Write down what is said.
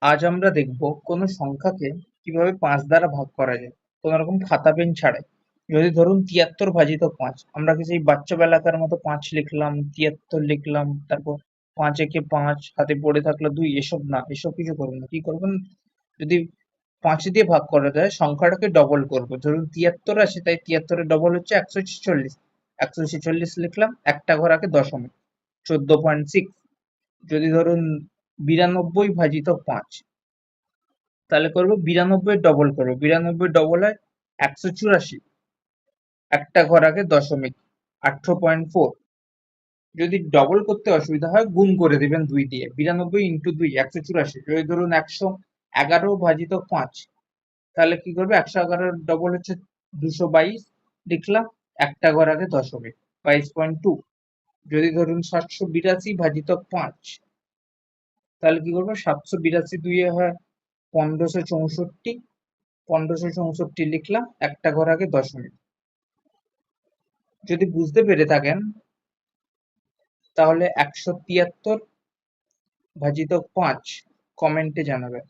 আজ আমরা দেখব কোনো সংখ্যাকে কিভাবে ৫ দ্বারা ভাগ করা যায় কোনো রকম খাতা পেন ছাড়াই। যদি ধরুন ৭৩ ভাজিত ৫, আমরা কি সেই বাচ্চা বেলাকার মতো ৫ লিখলাম, ৭৩ লিখলাম, তারপর ৫ একে ৫, হাতে পড়ে থাকলো ২, এসব না, এসব কিছু করবেন না। কি করবেন, যদি ৫ দিয়ে ভাগ করা যায় সংখ্যাটাকে ডবল করব। ধরুন ৭৩ আছে, তাই ৭৩ এর ডবল হচ্ছে ১৪৬। ১৪৬ লিখলাম, একটা ঘর আগে দশমিক, ১৪.৬। যদি ধরুন ৯২ ভাজিত ৫, তাহলে করবো ৯২ ডবল করবো, ৯২ ডবল হয় ১৮৪, একটা ঘর আগে দশমিক, ১৮.৪। যদি ডবল করতে অসুবিধা হয় গুণ করে দিবেন ২ দিয়ে, ৯২ ইন্টু ২ ১৮৪। যদি ধরুন ১১১ ভাজিত ৫, তাহলে কি করবে, ১১১ ডবল হচ্ছে ২২২, লিখলাম, একটা ঘর আগে দশমিক, ২২.২। যদি ধরুন ৭৮২ ভাজিত ৫, তাহলে কি করবো, ৭৮২ দুইয়ে হয় ১৫৬৪, ১৫৬৪ লিখলাম, একটা ঘর আগে দশমিক। যদি বুঝতে পেরে থাকেন তাহলে ১৭৩ ভাজিত ৫ কমেন্টে জানাবেন।